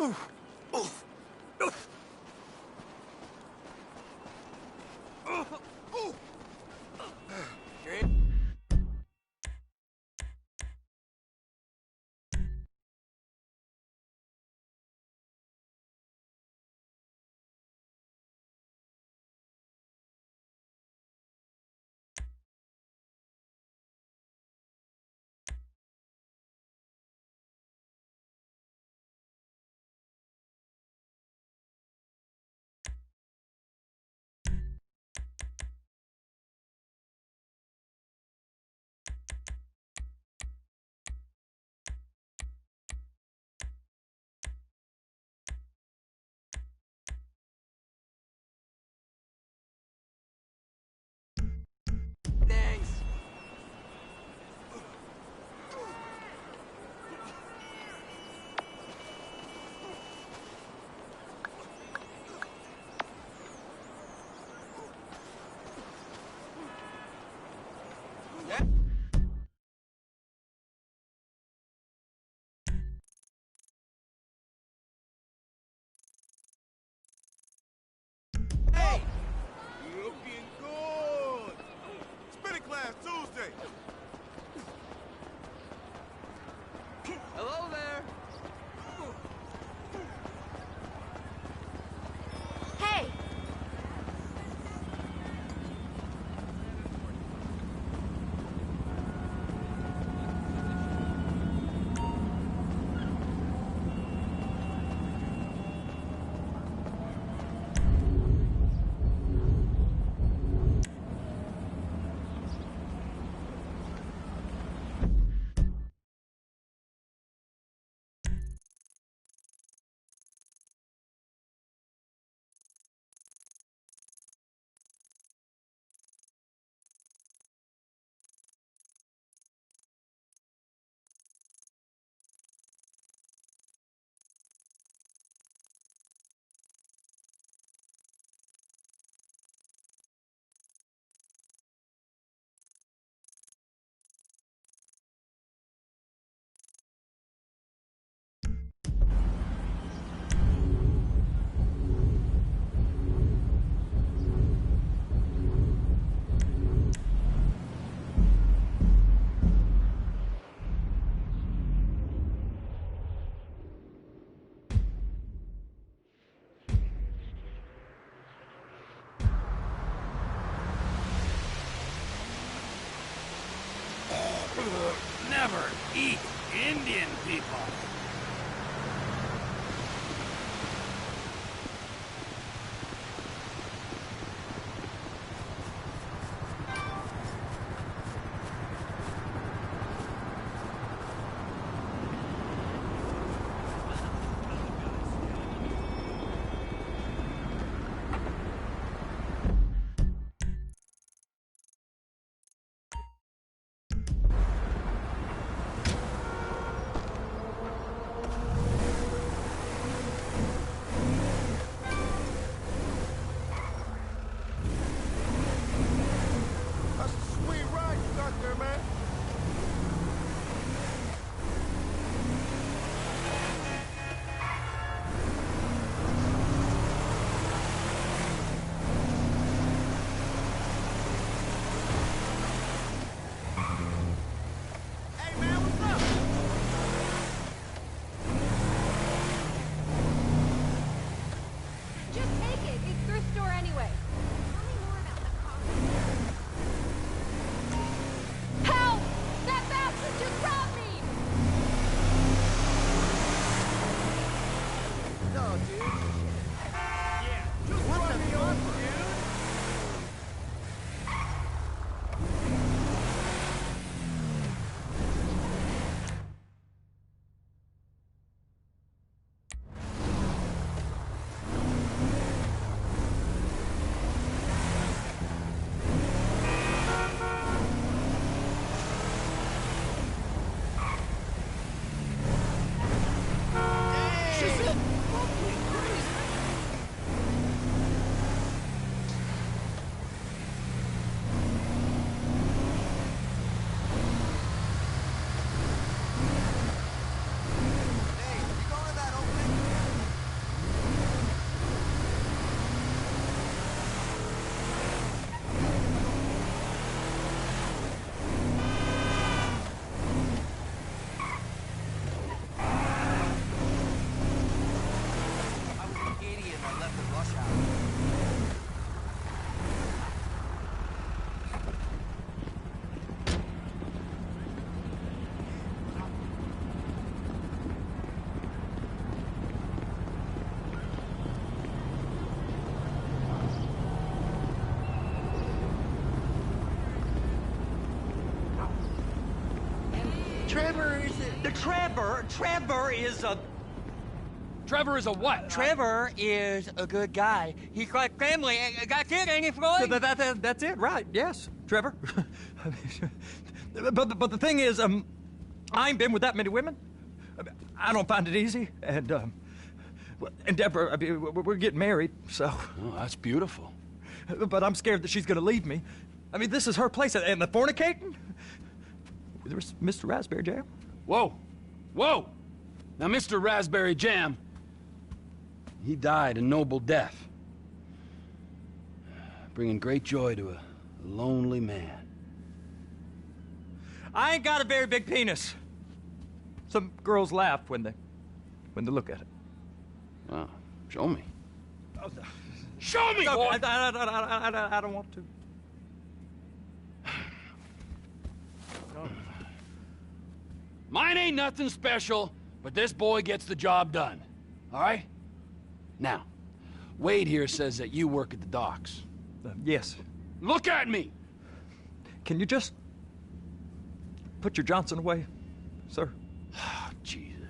Thanks. Hey! Looking good! Spinning class Tuesday! Hello there! Hey! Never eat Indian people. Trevor is a... Trevor is a what? Trevor is a good guy. He's like family. That's it, ain't it, Floyd? That's it, right? Yes, Trevor. but the thing is, I ain't been with that many women. I don't find it easy, and Deborah, I mean, we're getting married, so. Oh, that's beautiful. But I'm scared that she's gonna leave me. I mean, this is her place, and the fornicating? There's Mr. Raspberry Jam. Whoa, whoa! Now, Mr. Raspberry Jam, he died a noble death, bringing great joy to a lonely man. I ain't got a very big penis. Some girls laugh when they look at it. Wow, show me. Oh, no. Show me, No, boy! I don't want to. Mine ain't nothing special, but this boy gets the job done. All right? Now, Wade here says that you work at the docks. Yes. Look at me! Can you just put your Johnson away, sir? Oh, Jesus.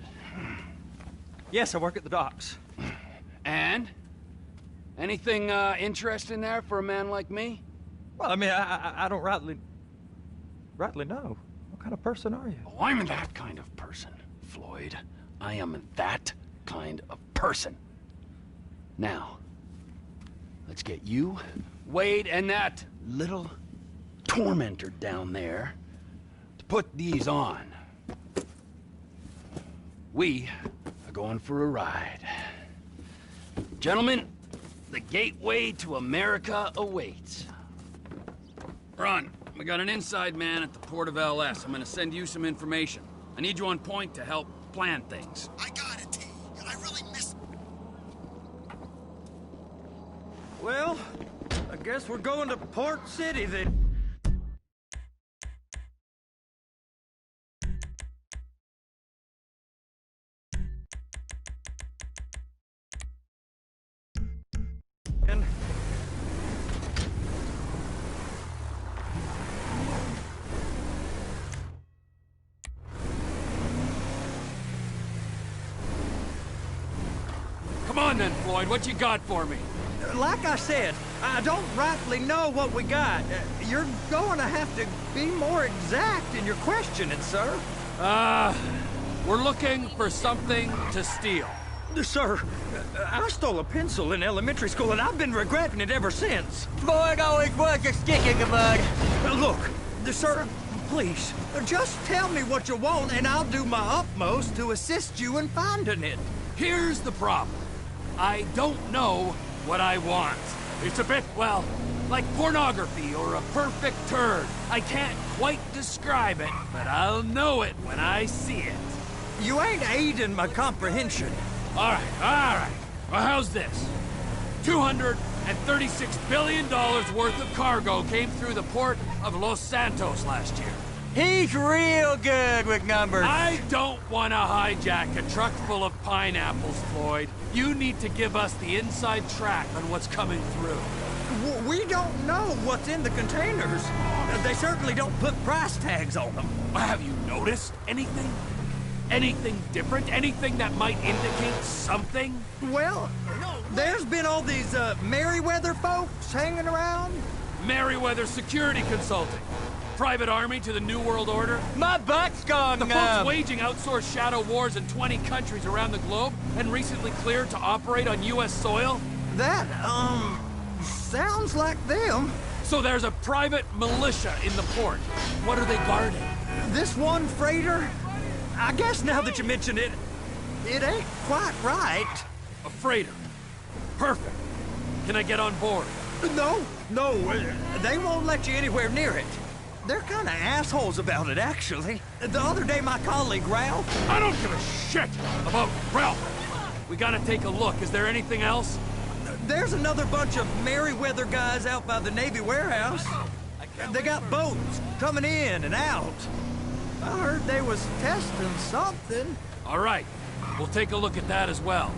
Yes, I work at the docks. And? Anything interesting there for a man like me? Well, I mean, I don't rightly know. What kind of person are you? Oh, I'm that kind of person, Floyd. I am that kind of person. Now, let's get you, Wade, and that little tormentor down there to put these on. We are going for a ride. Gentlemen, the gateway to America awaits. Ron, we got an inside man at the port of LS. I'm gonna send you some information. I need you on point to help plan things. I got it, T. I really missed... Well, I guess we're going to Port City then. And Come on then, Floyd, what you got for me? like I said, I don't rightly know what we got. You're going to have to be more exact in your questioning, sir. We're looking for something to steal. Sir, I stole a pencil in elementary school, and I've been regretting it ever since. Floyd always was a stick in the mud. Look, sir, please, just tell me what you want, and I'll do my utmost to assist you in finding it. Here's the problem. I don't know what I want. It's a bit, well, like pornography or a perfect turd. I can't quite describe it, but I'll know it when I see it. You ain't aiding my comprehension. All right. Well, how's this? $236 billion worth of cargo came through the port of Los Santos last year. He's real good with numbers. I don't want to hijack a truck full of pineapples, Floyd. You need to give us the inside track on what's coming through. We don't know what's in the containers. They certainly don't put price tags on them. Have you noticed anything? Anything different? Anything that might indicate something? Well, there's been all these Merryweather folks hanging around. Merryweather Security Consulting. Private army to the New World Order. My butt's gone The numb. folks waging outsourced shadow wars in 20 countries around the globe and recently cleared to operate on U.S. soil. That, sounds like them. So there's a private militia in the port. What are they guarding? This one freighter, I guess now that you mention it, it ain't quite right. A freighter. Perfect. Can I get on board? No, they won't let you anywhere near it. They're kind of assholes about it, actually. The other day, my colleague, Ralph... I don't give a shit about Ralph. We gotta take a look. Is there anything else? There's another bunch of Merryweather guys out by the Navy warehouse. They got boats coming in and out. I heard they was testing something. All right. We'll take a look at that as well.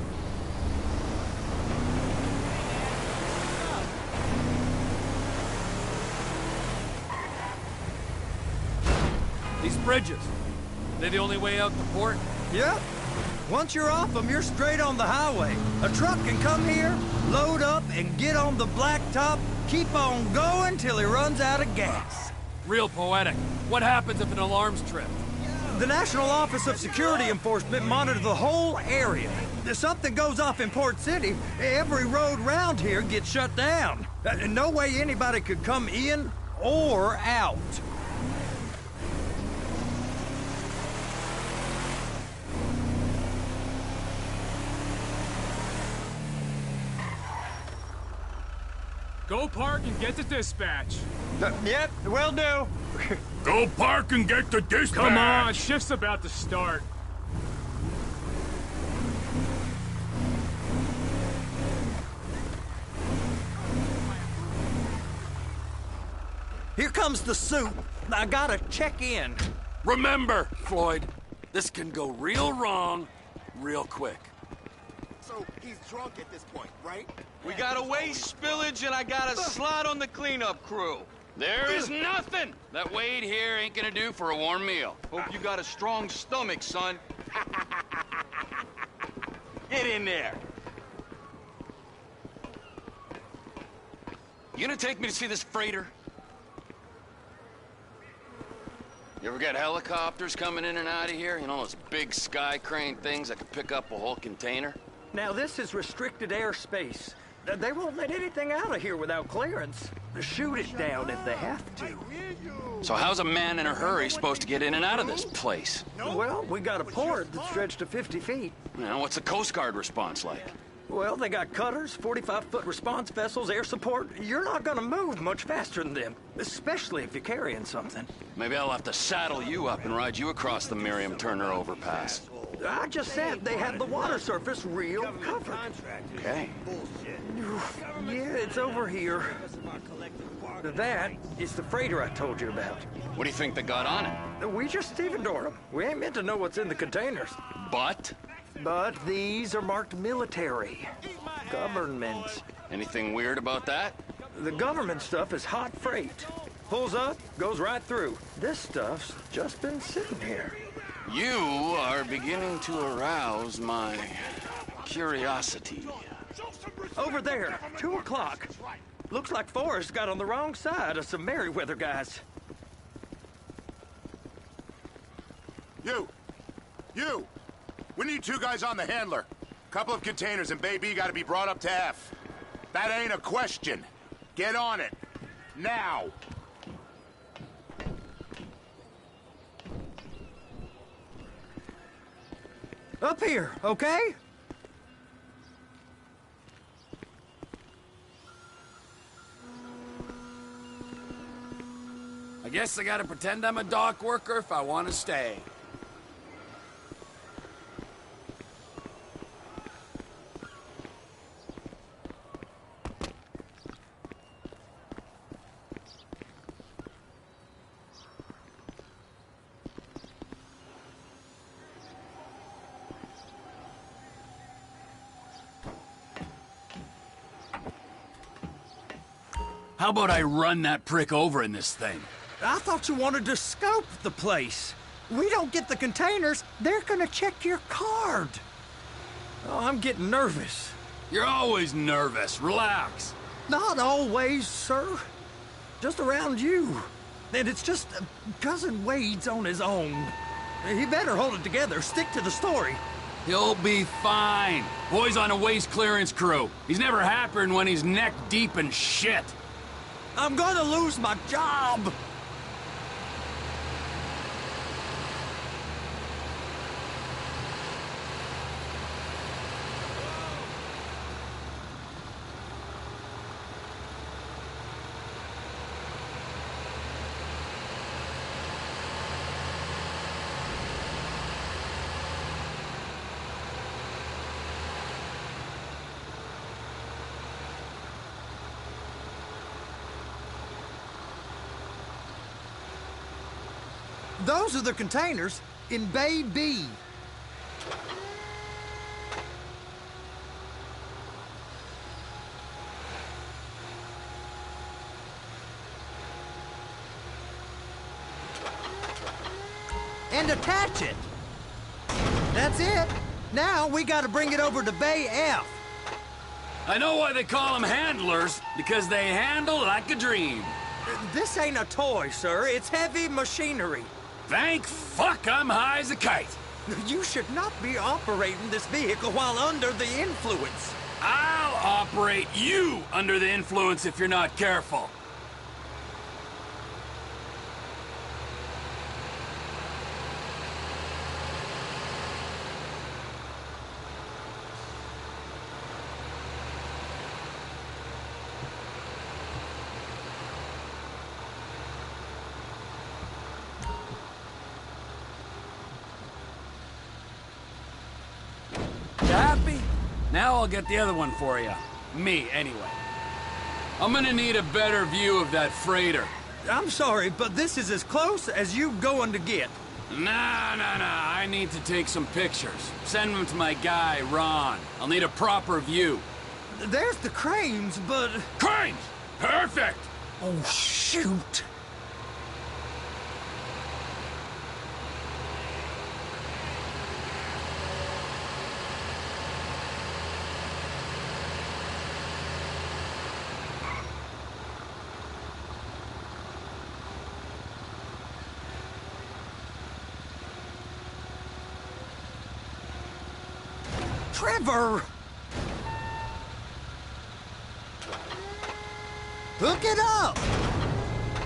These bridges, They the only way out the port? Yep. Once you're off them, you're straight on the highway. A truck can come here, load up, and get on the blacktop, keep on going till he runs out of gas. Real poetic. What happens if an alarm's tripped? The National Office of Security Enforcement monitors the whole area. If something goes off in Port City, every road round here gets shut down. No way anybody could come in or out. Go park and get to dispatch. Yep, will do. Go park and get the dispatch! Come on, shift's about to start. Here comes the suit. I gotta check in. Remember, Floyd, this can go real wrong real quick. So he's drunk at this point, right? We got a waste spillage and I got a slot on the cleanup crew. There is nothing that Wade here ain't gonna do for a warm meal. Hope you got a strong stomach, son. Get in there. You gonna take me to see this freighter? You ever get helicopters coming in and out of here? You know, those big sky crane things that could pick up a whole container? Now, this is restricted airspace. They won't let anything out of here without clearance. Shoot it down if they have to. So how's a man in a hurry supposed to get in and out of this place? Well, we got a port that stretched to 50 feet. You know, what's the Coast Guard response like? Well, they got cutters, 45-foot response vessels, air support. You're not gonna move much faster than them, especially if you're carrying something. Maybe I'll have to saddle you up and ride you across the Miriam Turner overpass. I just said they have the water surface real covered. Okay. Yeah, it's over here. That is the freighter I told you about. What do you think they got on it? We just stevedored them. We ain't meant to know what's in the containers. But? But these are marked military. Government. Anything weird about that? The government stuff is hot freight. Pulls up, goes right through. This stuff's just been sitting here. You are beginning to arouse my curiosity. Over there, 2 o'clock. Looks like Forrest got on the wrong side of some Merryweather guys. You! We need 2 guys on the handler. Couple of containers and Baby gotta be brought up to F. That ain't a question. Get on it. Now! Up here, okay? I guess I gotta pretend I'm a dock worker if I want to stay. How about I run that prick over in this thing? I thought you wanted to scope the place. We don't get the containers, they're gonna check your card. Oh, I'm getting nervous. You're always nervous. Relax. Not always, sir. Just around you. And it's just Cousin Wade's on his own. He better hold it together, stick to the story. He'll be fine. Boy's on a waste clearance crew. He's never happier than when he's neck deep in shit. I'm gonna lose my job. Those are the containers in Bay B. and attach it. That's it. Now we gotta bring it over to Bay F. I know why they call them handlers, because they handle like a dream. This ain't a toy, sir. It's heavy machinery. Thank fuck I'm high as a kite. You should not be operating this vehicle while under the influence. I'll operate you under the influence if you're not careful. Happy? Now I'll get the other one for you. Me, anyway. I'm gonna need a better view of that freighter. I'm sorry, but this is as close as you going to get. Nah. I need to take some pictures. Send them to my guy, Ron. I'll need a proper view. There's the cranes, but... Cranes! Perfect! Oh, shoot. Trevor! Hook it up!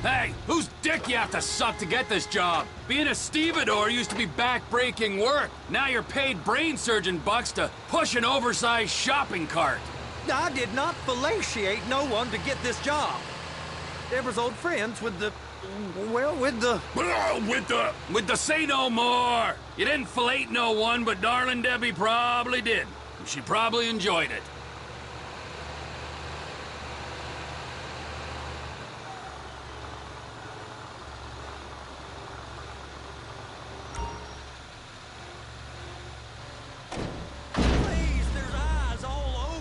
Hey, whose dick you have to suck to get this job? Being a stevedore used to be back-breaking work. Now you're paid brain surgeon bucks to push an oversized shopping cart. I did not fellatiate no one to get this job. Deborah's old friends with the... well, with the... With the say no more. You didn't fillet no one, but darling Debbie probably did. She probably enjoyed it. Please, there's eyes all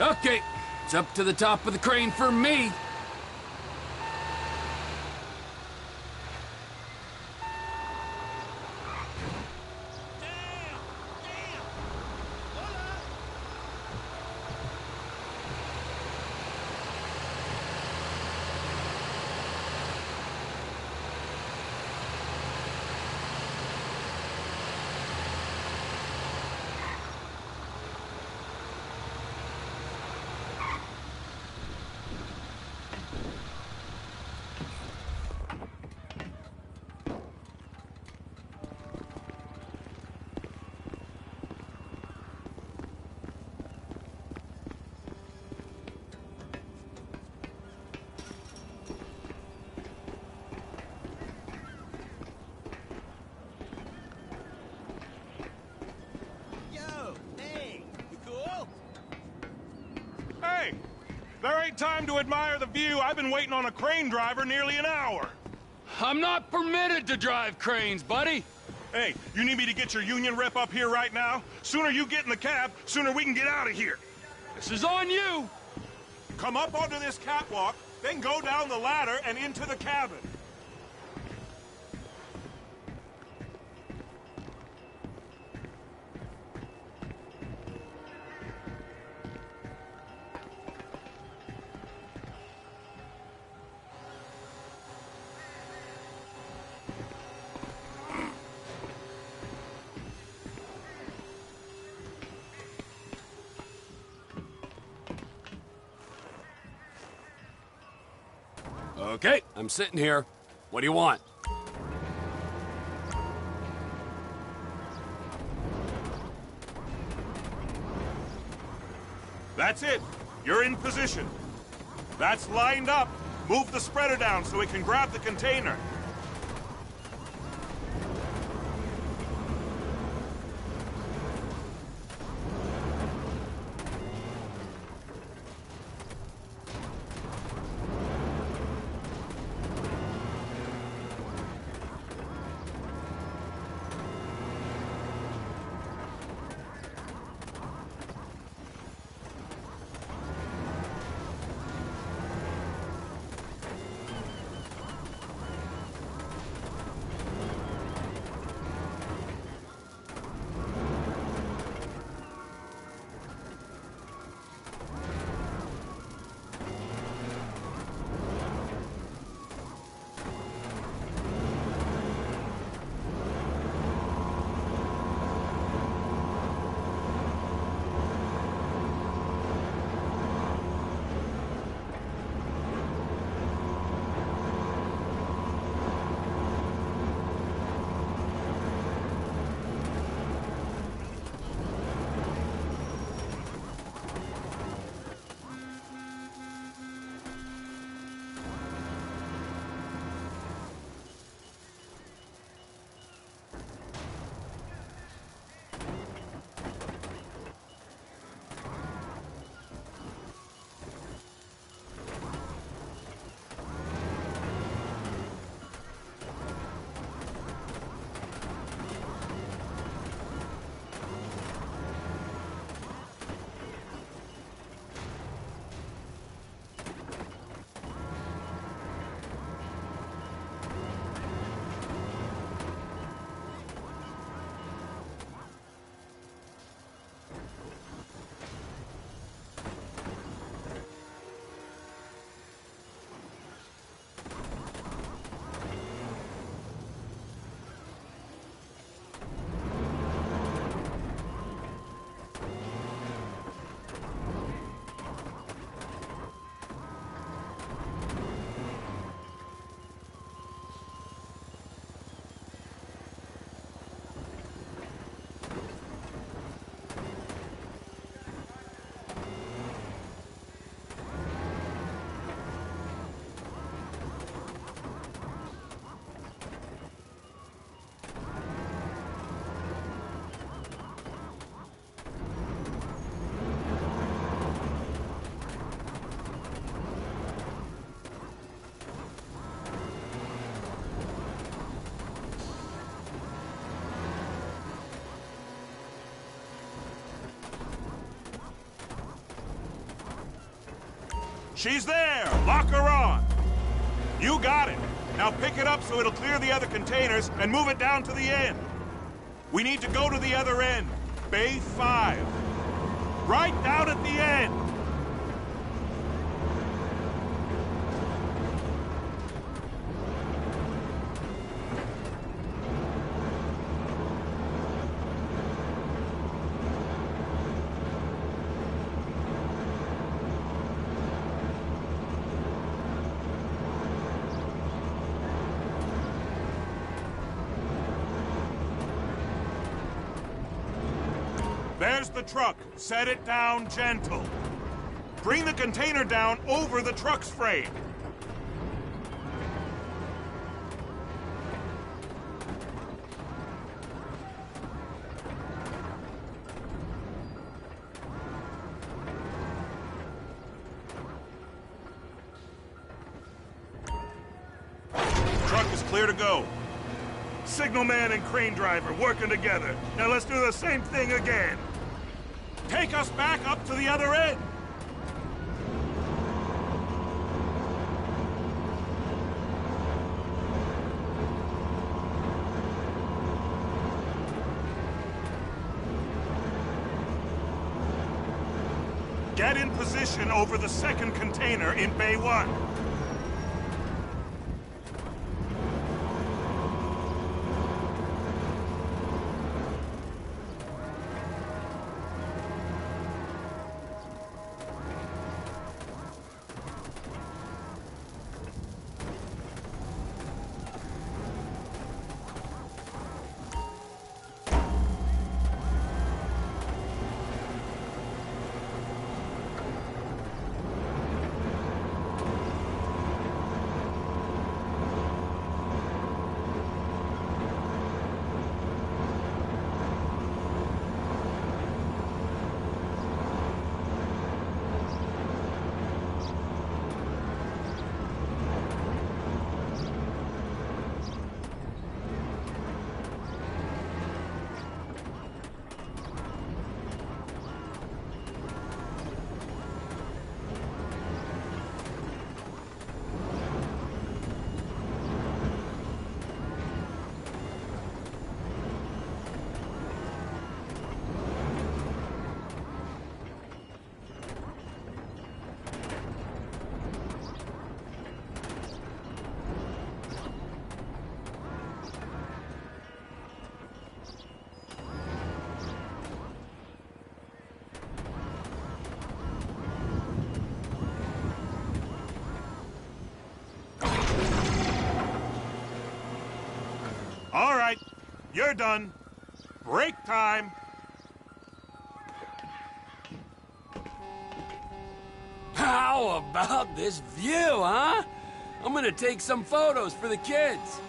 over. Okay, it's up to the top of the crane for me. Hey, there ain't time to admire the view. I've been waiting on a crane driver nearly an hour. I'm not permitted to drive cranes, buddy. Hey, you need me to get your union rep up here right now? Sooner you get in the cab, sooner we can get out of here. This is on you. Come up onto this catwalk, then go down the ladder and into the cabin. Okay, I'm sitting here. What do you want? That's it. You're in position. That's lined up. Move the spreader down so we can grab the container. She's there! Lock her on! You got it! Now pick it up so it'll clear the other containers and move it down to the end. We need to go to the other end. Bay 5. Right down at the end! There's the truck. Set it down gentle. Bring the container down over the truck's frame. Truck is clear to go. Signalman and crane driver working together. Now let's do the same thing again. Take us back up to the other end! Get in position over the second container in Bay 1. All right, you're done. Break time. How about this view, huh? I'm gonna take some photos for the kids.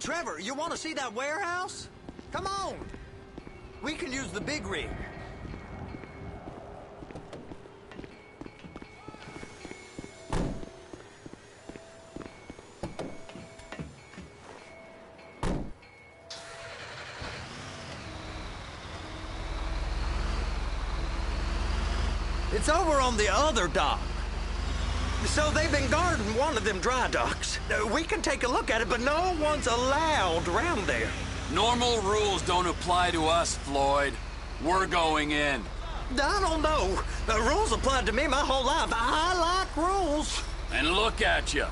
Trevor, you want to see that warehouse? Come on. We can use the big rig. It's over on the other dock. So they've been guarding one of them dry docks. We can take a look at it, but no one's allowed around there. Normal rules don't apply to us, Floyd. We're going in. I don't know. The rules applied to me my whole life. I like rules. And look at you.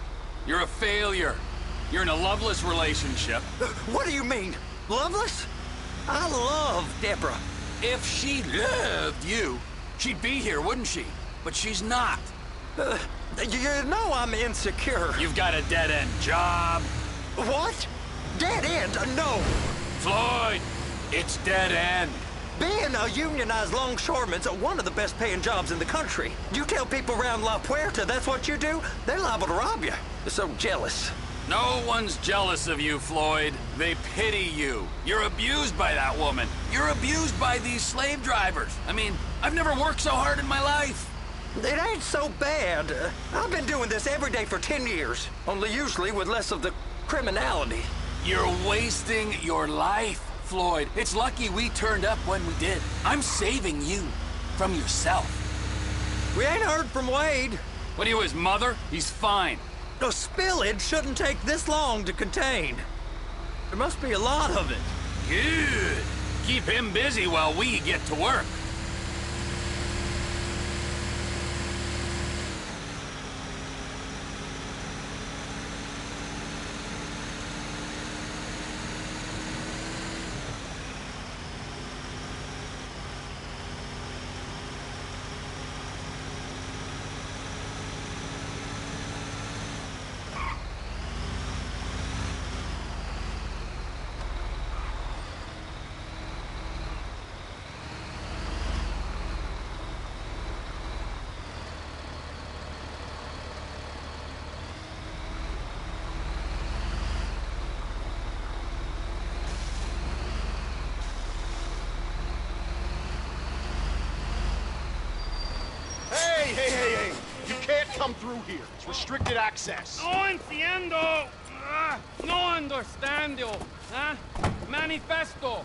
You're a failure. You're in a loveless relationship. What do you mean? Loveless? I love Deborah. If she loved you, she'd be here, wouldn't she? But she's not. You know I'm insecure. You've got a dead-end job. What? Dead end? No. Floyd, it's dead end. Being a unionized longshoreman's one of the best paying jobs in the country. You tell people around La Puerta that's what you do, they're liable to rob you. They're so jealous. No one's jealous of you, Floyd. They pity you. You're abused by that woman. You're abused by these slave drivers. I mean, I've never worked so hard in my life. It ain't so bad. I've been doing this every day for 10 years, only usually with less of the criminality. You're wasting your life, Floyd. It's lucky we turned up when we did. I'm saving you from yourself. We ain't heard from Wade. What are you, his mother? He's fine. The spillage shouldn't take this long to contain. There must be a lot of it. Good. Keep him busy while we get to work. Hey! You can't come through here. It's restricted access. No entiendo. No understando. Huh? Manifesto.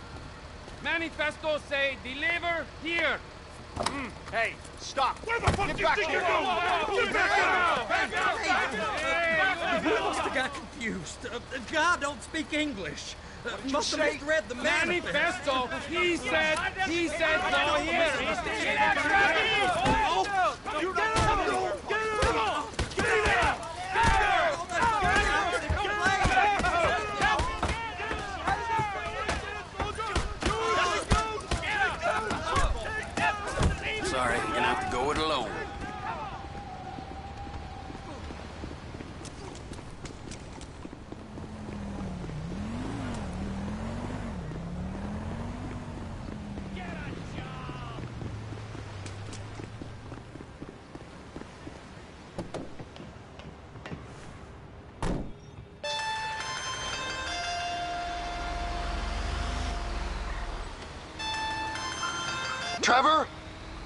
Manifesto say deliver here. Hey, stop. Where the fuck Get do you back think here. you're going? We must have got confused. God don't speak English. Must have misread the Manifesto. He said go here. Sorry, you're gonna have to go it alone. Trevor,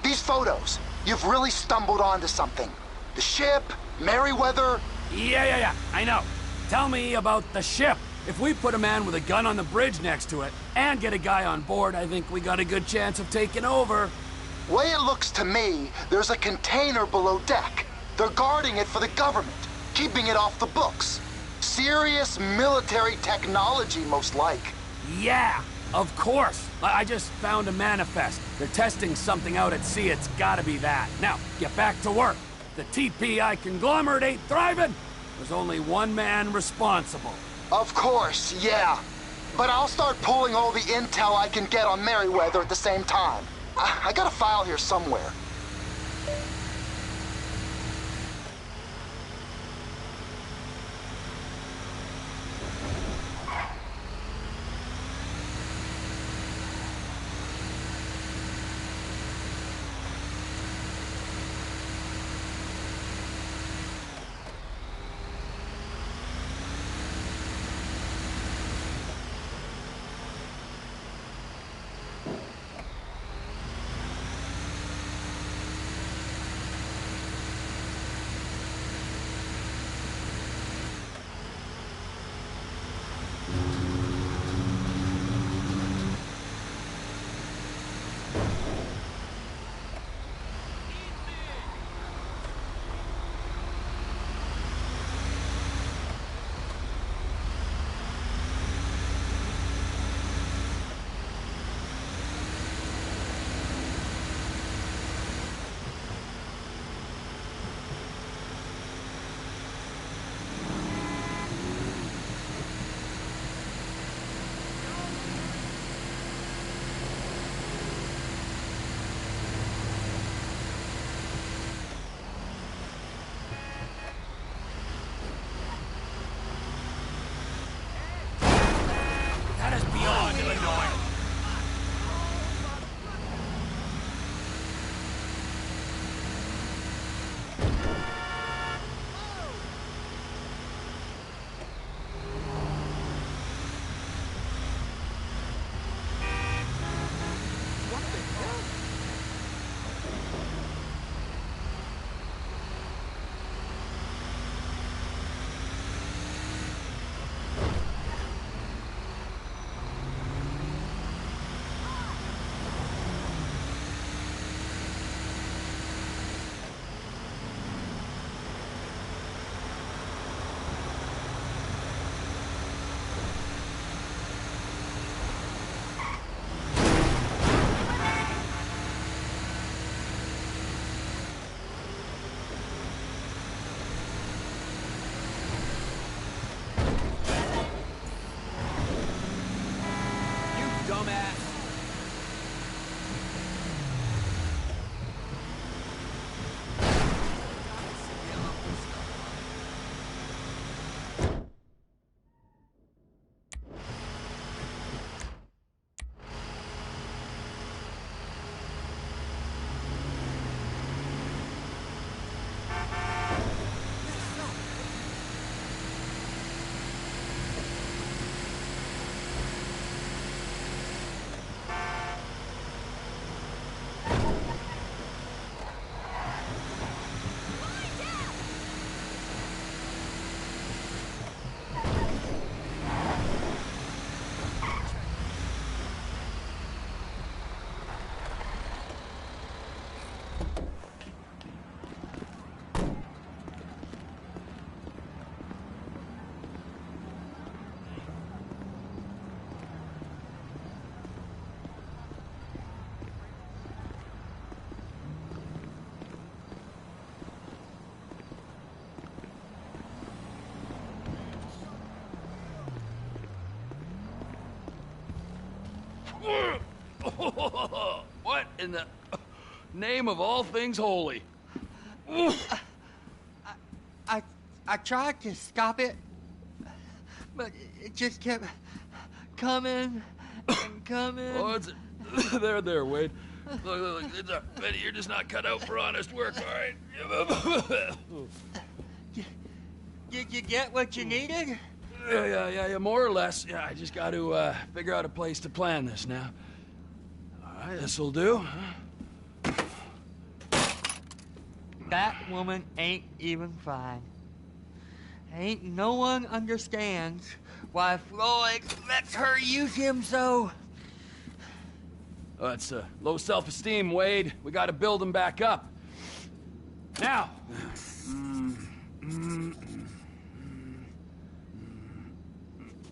these photos, you've really stumbled onto something. The ship, Merryweather. Yeah, I know. Tell me about the ship. If we put a man with a gun on the bridge next to it and get a guy on board, I think we got a good chance of taking over. Way it looks to me, there's a container below deck. They're guarding it for the government, keeping it off the books. Serious military technology, most like. Yeah, of course. I just found a manifest. They're testing something out at sea. It's gotta be that. Now, get back to work. The TPI conglomerate ain't thriving. There's only one man responsible. Of course, yeah. But I'll start pulling all the intel I can get on Merryweather at the same time. I got a file here somewhere. What in the name of all things holy? I tried to stop it, but it just kept coming and coming. Oh, it's there, Wade. Look, Betty, you're just not cut out for honest work, all right? Did you get what you needed? Yeah, more or less. Yeah, I just got to figure out a place to plan this now. All right, this'll do. That woman ain't even fine. Ain't no one understands why Floyd lets her use him so. Oh, that's low self-esteem, Wade. We got to build him back up. Now.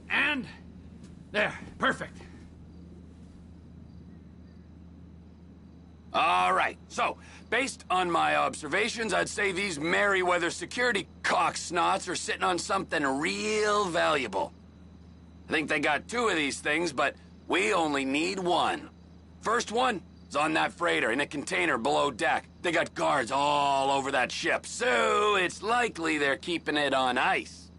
And there, perfect. All right, so, based on my observations, I'd say these Merryweather security cocksnots are sitting on something real valuable. I think they got 2 of these things, but we only need 1. First one is on that freighter in a container below deck. They got guards all over that ship, so it's likely they're keeping it on ice.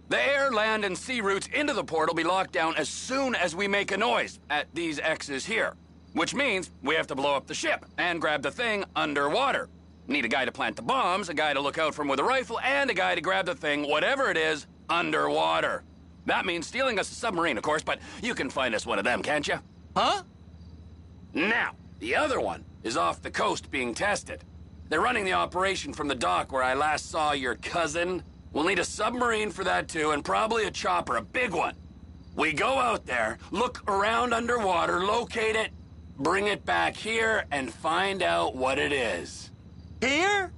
The air, land, and sea routes into the port will be locked down as soon as we make a noise at these X's here. Which means we have to blow up the ship and grab the thing underwater. Need a guy to plant the bombs, a guy to look out for 'em with a rifle, and a guy to grab the thing, whatever it is, underwater. That means stealing us a submarine, of course, but you can find us one of them, can't you? Huh? Now, the other one is off the coast being tested. They're running the operation from the dock where I last saw your cousin. We'll need a submarine for that too, and probably a chopper, a big one. We go out there, look around underwater, locate it, bring it back here, and find out what it is. Here?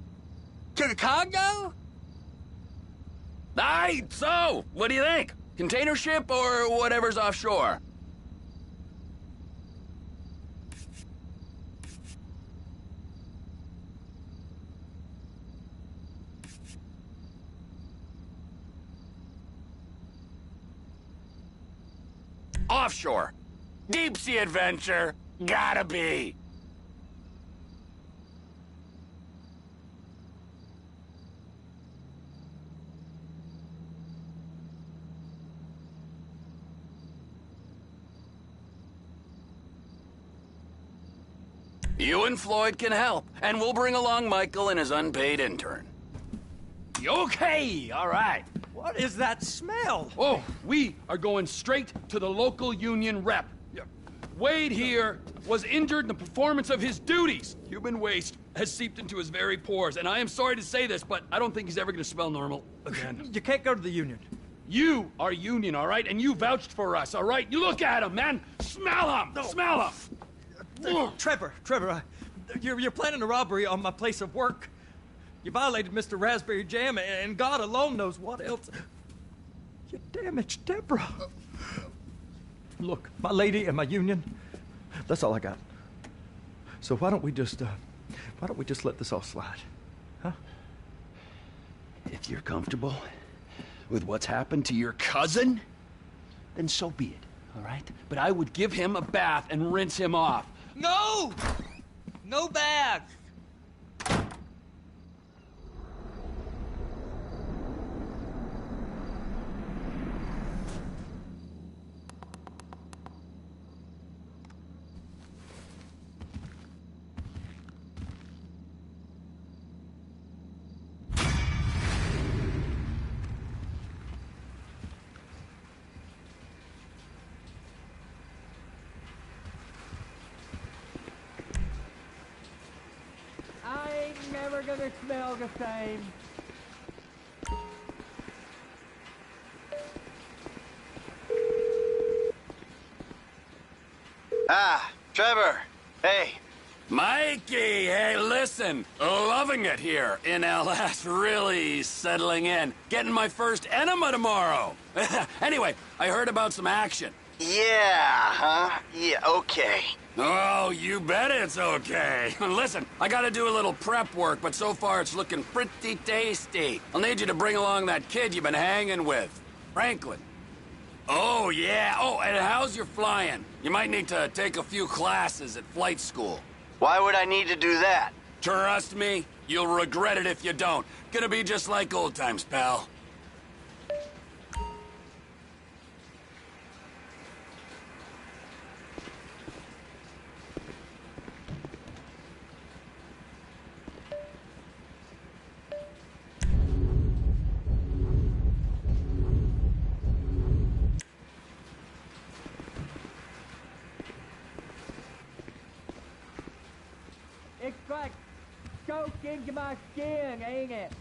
To the Congo? Aye, so, what do you think? Container ship or whatever's offshore? Offshore. Deep sea adventure. Gotta be. You and Floyd can help, and we'll bring along Michael and his unpaid intern. Okay, all right. What is that smell? Oh, we are going straight to the local union rep. Wade here was injured in the performance of his duties. Human waste has seeped into his very pores, and I am sorry to say this, but I don't think he's ever going to smell normal again. You can't go to the union. You are union, all right? And you vouched for us, all right? You look at him, man. Smell him. No. Smell him. Trevor, you're planning a robbery on my place of work. You violated Mr. Raspberry Jam, and God alone knows what else. You damaged Deborah. Look, my lady and my union, that's all I got. So why don't we just let this all slide, huh? If you're comfortable with what's happened to your cousin, then so be it, all right? But I would give him a bath and rinse him off. No! No baths! I ain't never gonna smell the same. Ah, Trevor. Hey. Mikey, hey, listen. Loving it here in LS. Really settling in. Getting my first enema tomorrow. Anyway, I heard about some action. Yeah, huh? Yeah, okay. Oh, you bet it's okay. Listen, I gotta do a little prep work, but so far it's looking pretty tasty. I'll need you to bring along that kid you've been hanging with, Franklin. Oh, yeah. Oh, and how's your flying? You might need to take a few classes at flight school. Why would I need to do that? Trust me, you'll regret it if you don't. Gonna be just like old times, pal. It's like soaked into my skin, ain't it?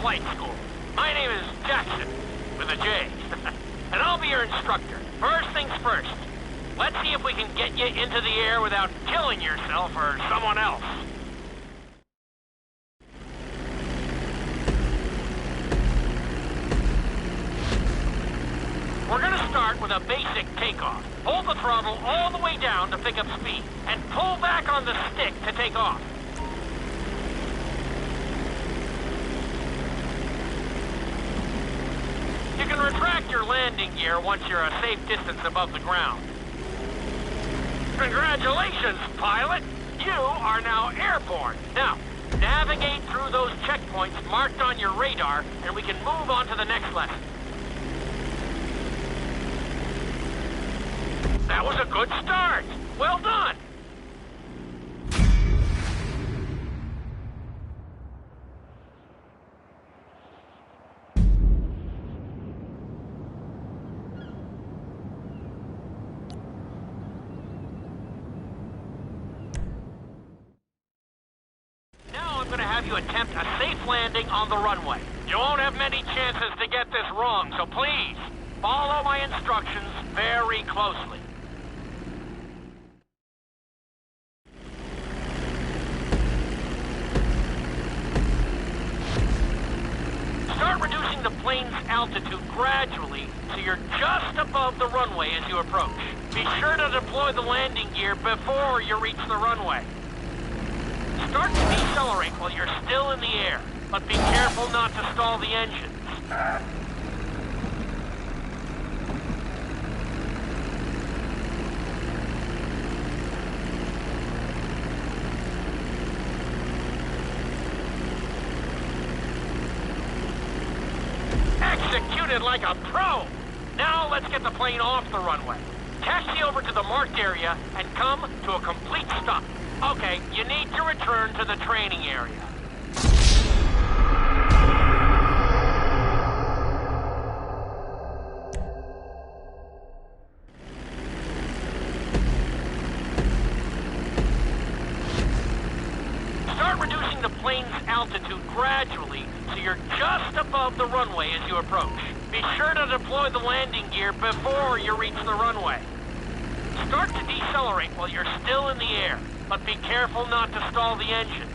flight school. My name is Jackson, with a J. And I'll be your instructor. First things first. Let's see if we can get you into the air without killing yourself or someone else. We're gonna start with a basic takeoff. Hold the throttle all the way down to pick up speed, and pull back on the stick to take off. You can retract your landing gear once you're a safe distance above the ground. Congratulations, pilot! You are now airborne. Now, navigate through those checkpoints marked on your radar, and we can move on to the next lesson. That was a good start. Well done. Now I'm going to have you attempt a safe landing on the runway. You won't have many chances to get this wrong, so please, follow my instructions very closely. Start reducing the plane's altitude gradually so you're just above the runway as you approach. Be sure to deploy the landing gear before you reach the runway. Start to decelerate while you're still in the air, but be careful not to stall the engines. Executed like a pro! Now let's get the plane off the runway. Taxi over to the marked area and come to a complete stop. Okay, you need to return to the training area. Start reducing the plane's altitude gradually so you're just above the runway as you approach. Be sure to deploy the landing gear before you reach the runway. Start to decelerate while you're still in the air, but be careful not to stall the engines.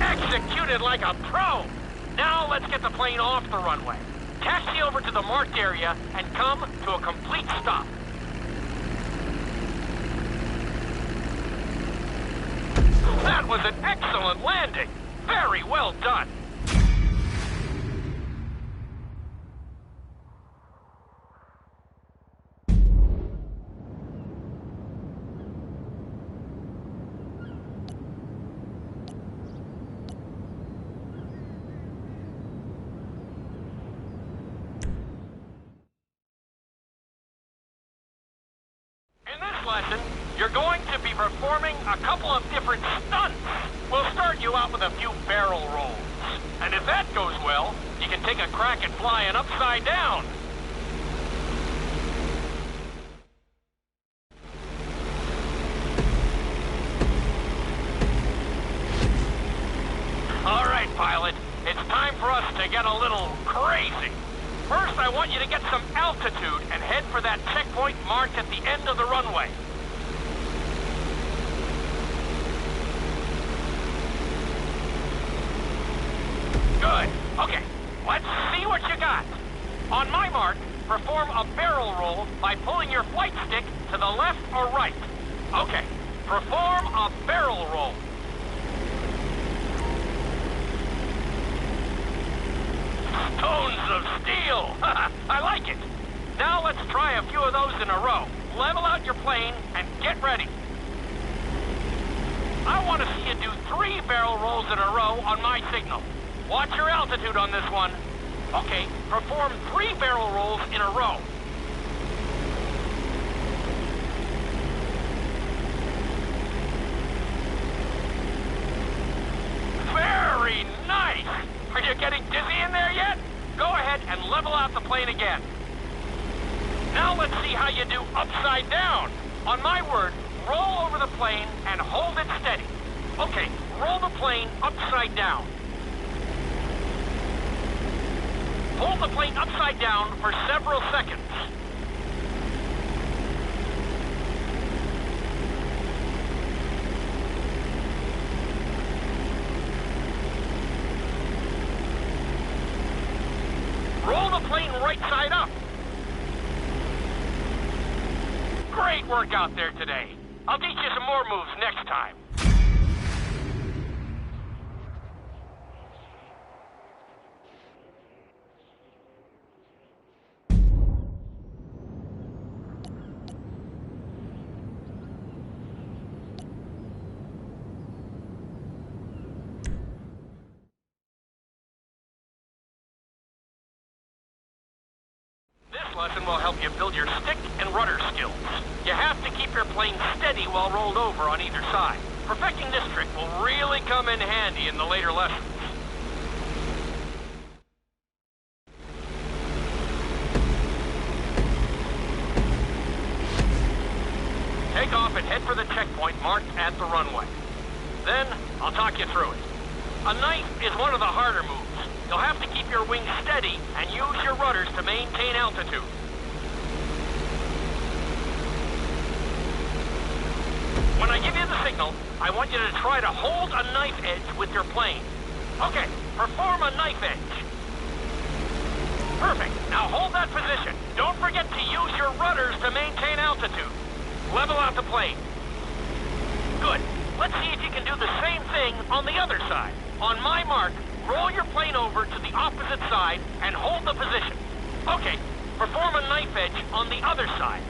Executed like a pro! Now let's get the plane off the runway. Taxi over to the marked area and come to a complete stop. That was an excellent landing. Very well done. In this lesson, you're going to be performing a couple of different stunts. We'll start you out with a few barrel rolls. And if that goes well, you can take a crack at flying upside down. All right, pilot. It's time for us to get a little crazy. First, I want you to get some altitude and head for that checkpoint marked at the end of the runway. Good. Okay, let's see what you got. On my mark, perform a barrel roll by pulling your flight stick to the left or right. Okay, perform a barrel roll. Stones of steel! I like it. Now let's try a few of those in a row. Level out your plane and get ready. I want to see you do 3 barrel rolls in a row on my signal. Watch your altitude on this one. Okay, perform 3 barrel rolls in a row. Very nice! Are you getting dizzy in there yet? Go ahead and level out the plane again. Now let's see how you do upside down. On my word, roll over the plane and hold it steady. Okay, roll the plane upside down. Hold the plane upside down for several seconds. Roll the plane right side up. Great work out there today. I'll teach you some more moves next time. This lesson will help you build your stick and rudder skills. You have to keep your plane steady while rolled over on either side. Perfecting this trick will really come in handy in the later lessons. Take off and head for the checkpoint marked at the runway. Then, I'll talk you through it. A knife is one of the harder moves. You'll have to keep your wings steady and use your rudders to maintain altitude. When I give you the signal, I want you to try to hold a knife edge with your plane. Okay, perform a knife edge. Perfect. Now hold that position. Don't forget to use your rudders to maintain altitude. Level out the plane. Good. Let's see if you can do the same thing on the other side. On my mark, roll your plane over to the opposite side and hold the position. Okay, perform a knife edge on the other side.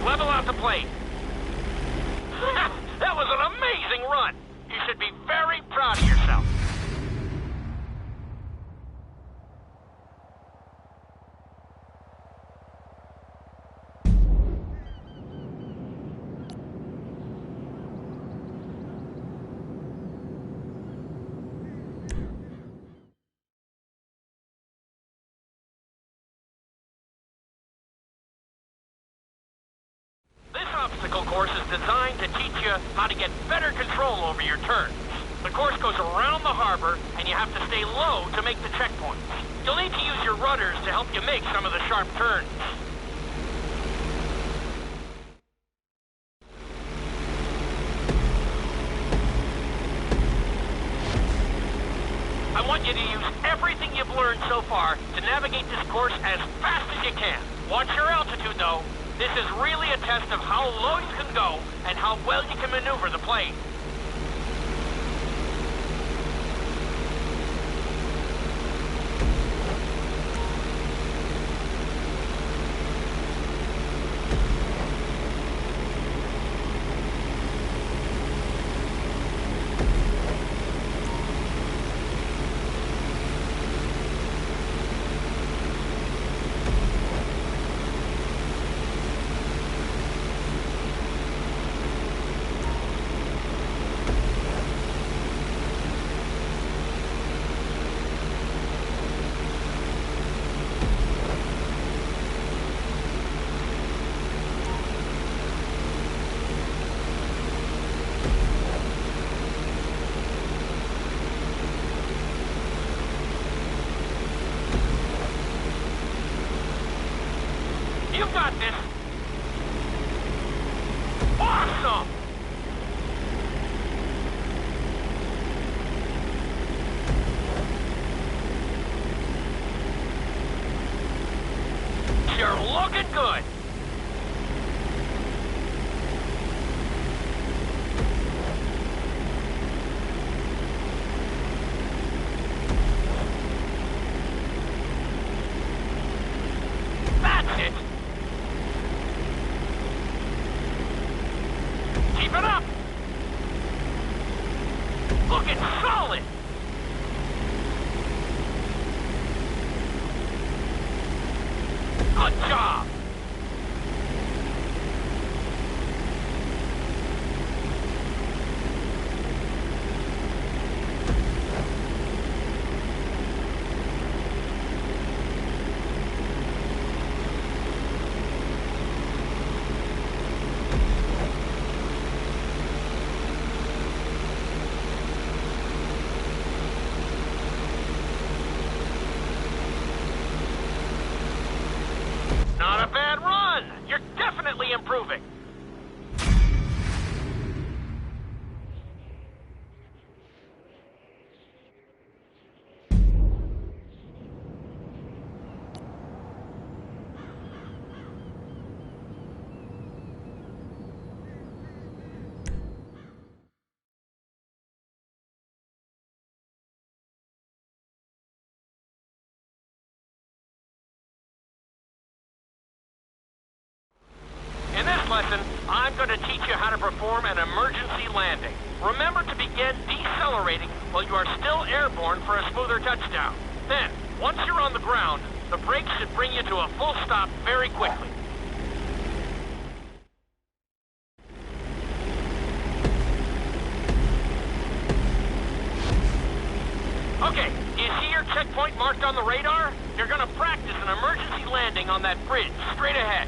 Level out the plane. That was an amazing run. You should be very proud of yourself. Obstacle course is designed to teach you how to get better control over your turns. The course goes around the harbor, and you have to stay low to make the checkpoints. You'll need to use your rudders to help you make some of the sharp turns. I want you to use everything you've learned so far to navigate this course as fast as you can. Watch your altitude, though. This is really a test of how low you can go and how well you can maneuver the plane. You've got this. Awesome! You're looking good. That's it. Keep it up! Looking solid! Good job! lesson, I'm going to teach you how to perform an emergency landing. Remember to begin decelerating while you are still airborne for a smoother touchdown. Then, once you're on the ground, the brakes should bring you to a full stop very quickly. Okay, do you see your checkpoint marked on the radar? You're gonna practice an emergency landing on that bridge, straight ahead.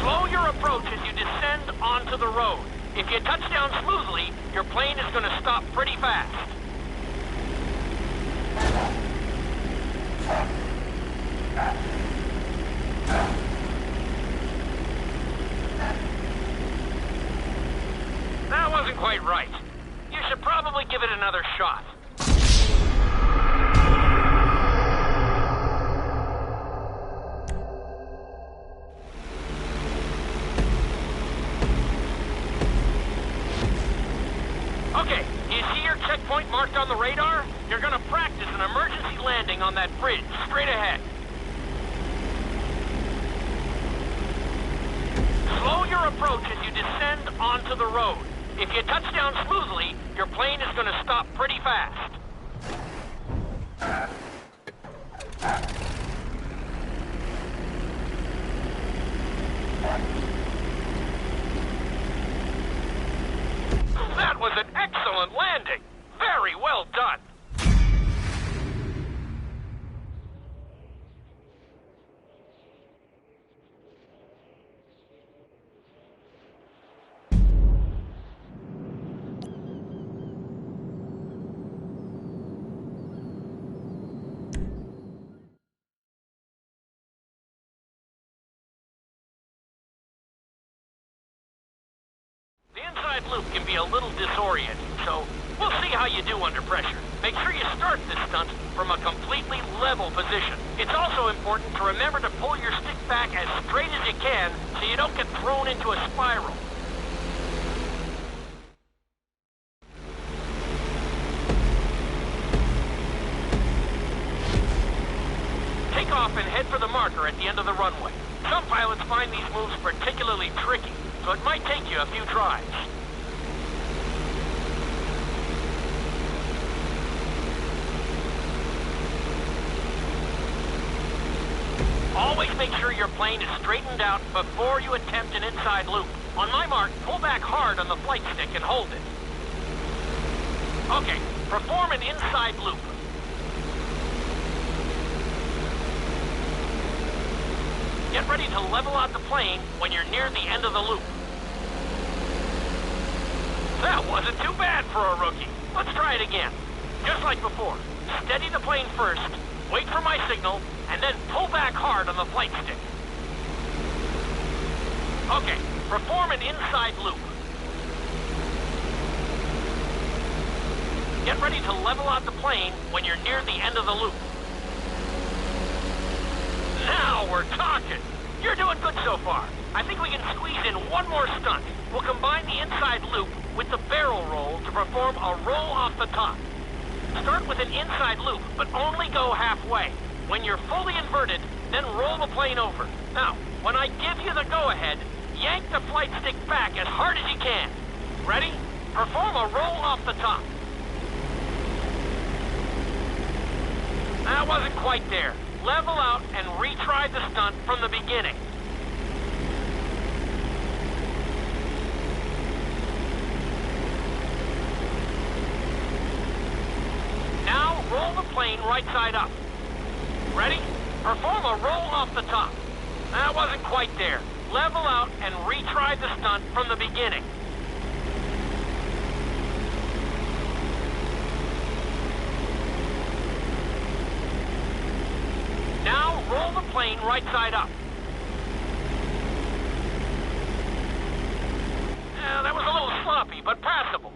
Slow your approach as you descend onto the road. If you touch down smoothly, your plane is gonna stop pretty fast. That wasn't quite right. You should probably give it another shot. Okay, do you see your checkpoint marked on the radar? You're gonna practice an emergency landing on that bridge, straight ahead. Slow your approach as you descend onto the road. If you touch down smoothly, your plane is going to stop pretty fast. That was an excellent landing. Very well done. The inside loop can be a little disorienting, so we'll see how you do under pressure. Make sure you start this stunt from a completely level position. It's also important to remember to pull your stick back as straight as you can so you don't get thrown into a spiral. Take off and head for the marker at the end of the runway. Some pilots find these moves particularly tricky, so it might take you a few tries. Always make sure your plane is straightened out before you attempt an inside loop. On my mark, pull back hard on the flight stick and hold it. Okay, perform an inside loop. Get ready to level out the plane when you're near the end of the loop. That wasn't too bad for a rookie. Let's try it again. Just like before. Steady the plane first, wait for my signal, and then pull back hard on the flight stick. Okay, perform an inside loop. Get ready to level out the plane when you're near the end of the loop. Now we're talking. You're doing good so far. I think we can squeeze in one more stunt. We'll combine the inside loop with the barrel roll to perform a roll off the top. Start with an inside loop, but only go halfway. When you're fully inverted, then roll the plane over. Now, when I give you the go-ahead, yank the flight stick back as hard as you can. Ready? Perform a roll off the top. That wasn't quite there. Level out and retry the stunt from the beginning. Now roll the plane right side up. Ready? Perform a roll off the top. That wasn't quite there. Level out and retry the stunt from the beginning. Now roll the plane right side up. That was a little sloppy, but passable.